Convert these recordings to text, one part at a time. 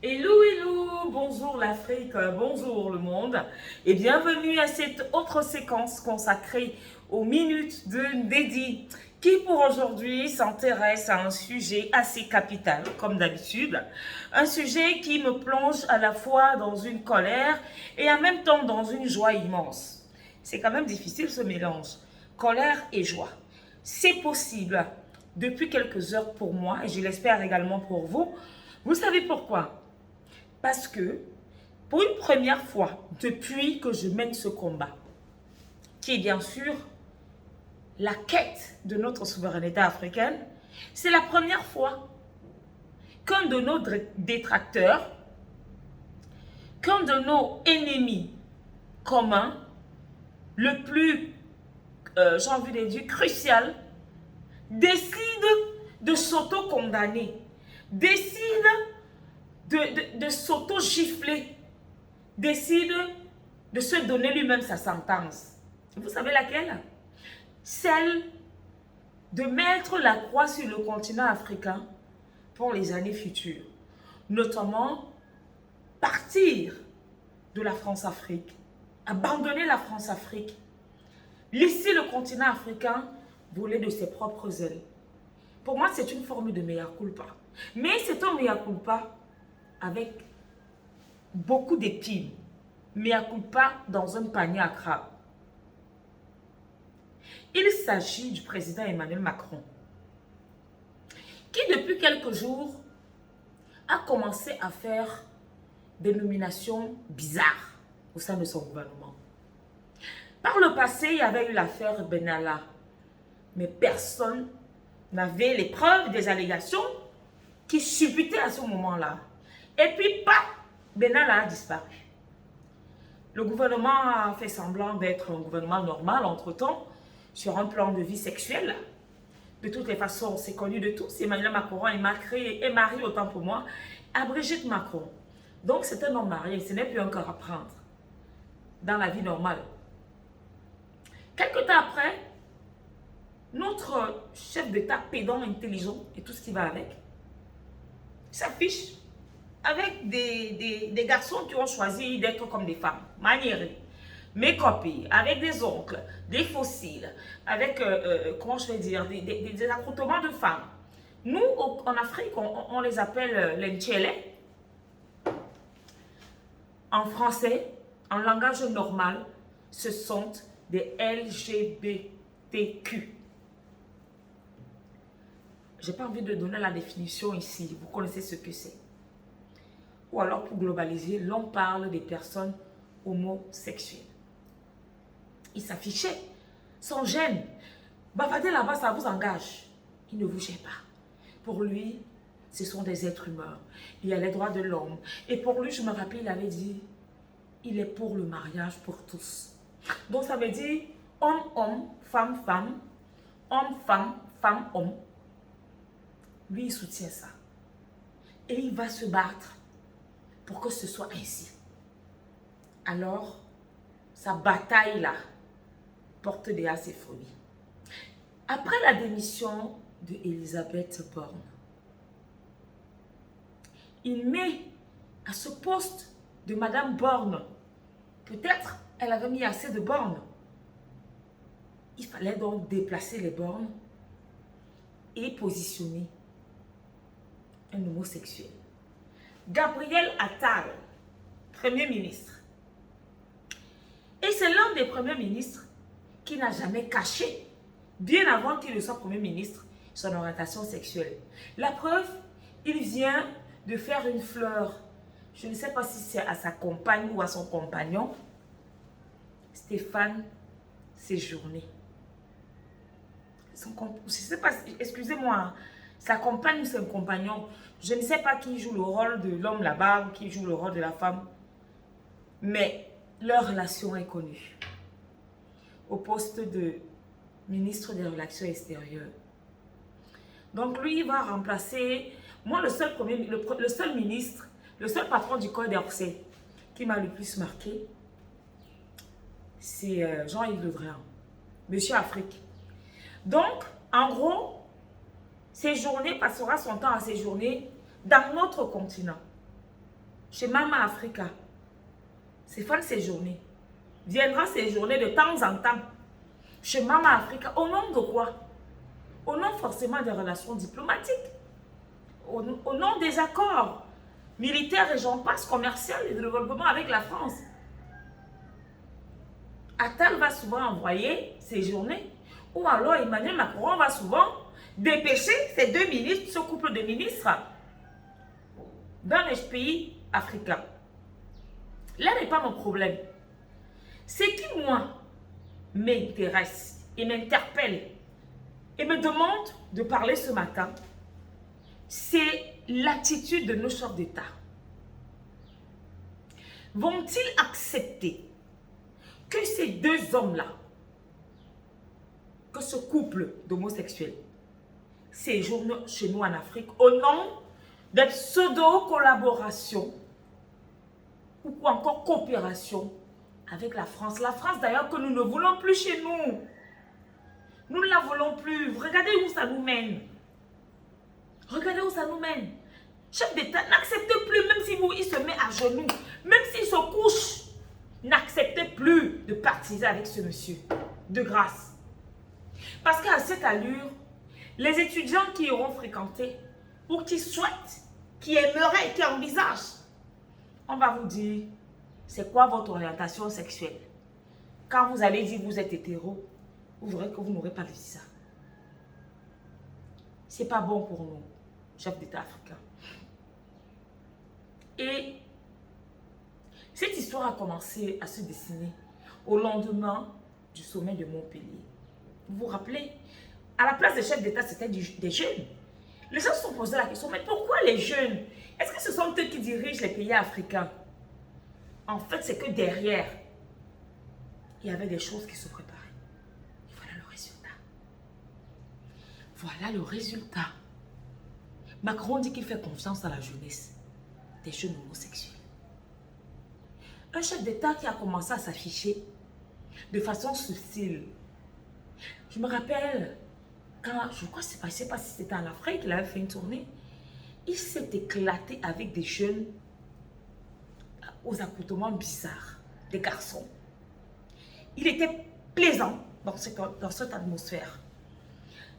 Hello, hello, bonjour l'Afrique, bonjour le monde et bienvenue à cette autre séquence consacrée aux minutes de Ndedi qui pour aujourd'hui s'intéresse à un sujet assez capital comme d'habitude, un sujet qui me plonge à la fois dans une colère et en même temps dans une joie immense. C'est quand même difficile ce mélange, colère et joie. C'est possible depuis quelques heures pour moi et je l'espère également pour vous. Vous savez pourquoi? Parce que, pour une première fois, depuis que je mène ce combat, qui est bien sûr la quête de notre souveraineté africaine, c'est la première fois qu'un de nos détracteurs, qu'un de nos ennemis communs, le plus, j'ai envie de dire, crucial, décide de s'auto-condamner, décide de s'auto-gifler, décide de se donner lui-même sa sentence. Vous savez laquelle? Celle de mettre la croix sur le continent africain pour les années futures. Notamment, partir de la France-Afrique, abandonner la France-Afrique, laisser le continent africain voler de ses propres ailes. Pour moi, c'est une forme de mea culpa. Mais c'est un mea culpa avec beaucoup d'épines. Mea culpa dans un panier à crabe. Il s'agit du président Emmanuel Macron, qui depuis quelques jours a commencé à faire des nominations bizarres au sein de son gouvernement. Par le passé, il y avait eu l'affaire Benalla, mais personne n'avait les preuves des allégations qui supputaient à ce moment-là. Et puis, Benalla a disparu. Le gouvernement a fait semblant d'être un gouvernement normal entre-temps, sur un plan de vie sexuelle. De toutes les façons, c'est connu de tous. Emmanuel Macron est marié, autant pour moi, à Brigitte Macron. Donc, c'est un homme marié, ce n'est plus un cœur à prendre dans la vie normale. Quelque temps après, notre chef d'État pédant, intelligent et tout ce qui va avec, s'affiche avec des garçons qui ont choisi d'être comme des femmes, maniérés, make-upés, avec des oncles, des fossiles, avec, comment je vais dire, des accoutrements de femmes. Nous, en Afrique, on les appelle les Ntchele. En français, en langage normal, ce sont des LGBTQ. Je n'ai pas envie de donner la définition ici, vous connaissez ce que c'est. Ou alors, pour globaliser, l'on parle des personnes homosexuelles. Il s'affichait, sans gêne. Bavarder là-bas, ça vous engage. Il ne vous gêne pas. Pour lui, ce sont des êtres humains. Il y a les droits de l'homme. Et pour lui, je me rappelle, il avait dit, il est pour le mariage pour tous. Donc ça veut dire homme-homme, femme-femme, homme-femme, femme-homme. Lui, il soutient ça. Et il va se battre pour que ce soit ainsi. Alors, sa bataille-là porte déjà ses fruits. Après la démission d'Elisabeth Borne, il met à ce poste de Madame Borne, peut-être elle avait mis assez de bornes. Il fallait donc déplacer les bornes et positionner un homosexuel. Gabriel Attal, Premier ministre. Et c'est l'un des premiers ministres qui n'a jamais caché, bien avant qu'il ne soit Premier ministre, son orientation sexuelle. La preuve, il vient de faire une fleur. Je ne sais pas si c'est à sa compagne ou à son compagnon, Stéphane Séjourné. Je ne sais pas, excusez-moi, sa compagne ou son compagnon, je ne sais pas qui joue le rôle de l'homme là-bas ou qui joue le rôle de la femme, mais leur relation est connue. Au poste de ministre des Relations extérieures. Donc lui, il va remplacer, moi le seul ministre, le seul patron du Quai d'Orsay qui m'a le plus marqué, c'est Jean-Yves Le Drian, Monsieur Afrique. Donc, en gros, passera son temps à séjourner dans notre continent. Chez Mama Africa. C'est fan séjourner. Viendra séjourner de temps en temps. Chez Mama Africa. Au nom de quoi? Au nom forcément des relations diplomatiques. Au nom des accords militaires et j'en passe, commerciaux et de développement avec la France. Attal va souvent envoyer séjourner. Ou alors Emmanuel Macron va souvent dépêcher ces deux ministres, ce couple de ministres, dans les pays africains. Là n'est pas mon problème. Ce qui, moi, m'intéresse et m'interpelle et me demande de parler ce matin, c'est l'attitude de nos chefs d'État. Vont-ils accepter que ces deux hommes-là, que ce couple d'homosexuels, séjournent chez nous en Afrique au nom de pseudo-collaboration ou encore coopération avec la France. La France d'ailleurs que nous ne voulons plus chez nous. Nous ne la voulons plus. Regardez où ça nous mène. Regardez où ça nous mène. Chef d'État, n'acceptez plus, même si il se met à genoux, même s'il se couche, n'acceptez plus de partiser avec ce monsieur. De grâce. Parce qu'à cette allure, les étudiants qui auront fréquenté, ou qui souhaitent, qui aimeraient, qui envisagent, on va vous dire, c'est quoi votre orientation sexuelle? Quand vous allez dire que vous êtes hétéro, vous verrez que vous n'aurez pas dit ça. C'est pas bon pour nous, chefs d'État africains. Et cette histoire a commencé à se dessiner au lendemain du sommet de Montpellier. Vous vous rappelez, à la place des chefs d'État, c'était des jeunes. Les gens se sont posé la question, mais pourquoi les jeunes? Est-ce que ce sont eux qui dirigent les pays africains? En fait, c'est que derrière, il y avait des choses qui se préparaient. Et voilà le résultat. Voilà le résultat. Macron dit qu'il fait confiance à la jeunesse des jeunes homosexuels. Un chef d'État qui a commencé à s'afficher de façon subtile. Je me rappelle, quand, je crois que je ne sais pas si c'était en Afrique, il avait fait une tournée. Il s'est éclaté avec des jeunes aux accoutrements bizarres, des garçons. Il était plaisant dans cette atmosphère.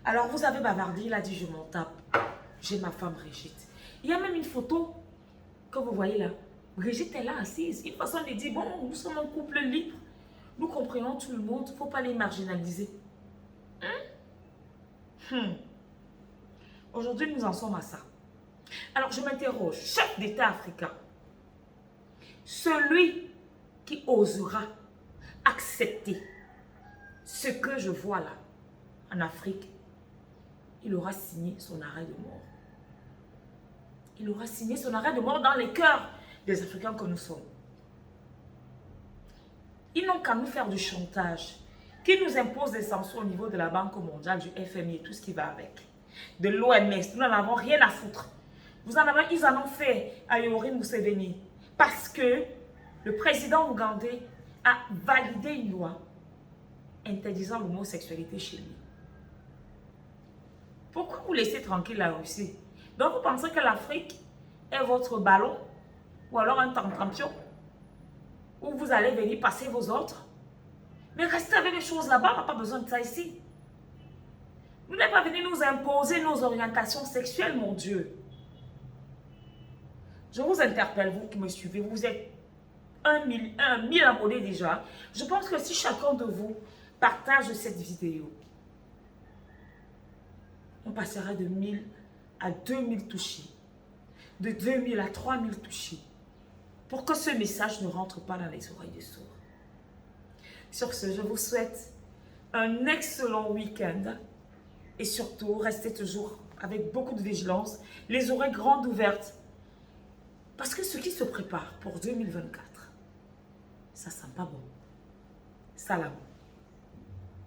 Alors vous avez bavardé, il a dit je m'en tape. J'ai ma femme Brigitte. Il y a même une photo que vous voyez là. Brigitte est là assise. Une façon de dire, bon, nous sommes un couple libre. Nous comprenons tout le monde. Il ne faut pas les marginaliser. Aujourd'hui, nous en sommes à ça. Alors, je m'interroge. Chef d'État africain, celui qui osera accepter ce que je vois là, en Afrique, il aura signé son arrêt de mort. Il aura signé son arrêt de mort dans les cœurs des Africains que nous sommes. Ils n'ont qu'à nous faire du chantage, qui nous impose des sanctions au niveau de la Banque mondiale, du FMI et tout ce qui va avec. De l'OMS, nous n'en avons rien à foutre. Ils en ont fait à Yoweri Museveni parce que le président ougandais a validé une loi interdisant l'homosexualité chez lui. Pourquoi vous laissez tranquille la Russie? Donc vous pensez que l'Afrique est votre ballon ou alors un champion où vous allez venir passer vos autres? Mais restez avec les choses là-bas, on n'a pas besoin de ça ici. Vous n'êtes pas venu nous imposer nos orientations sexuelles, mon Dieu. Je vous interpelle, vous qui me suivez, vous êtes 1000 abonnés déjà. Je pense que si chacun de vous partage cette vidéo, on passera de 1000 à 2000 touchés, de 2000 à 3000 touchés, pour que ce message ne rentre pas dans les oreilles des sourds. Sur ce, je vous souhaite un excellent week-end et surtout, restez toujours avec beaucoup de vigilance, les oreilles grandes ouvertes, parce que ce qui se prépare pour 2024, ça sent pas bon. Salam.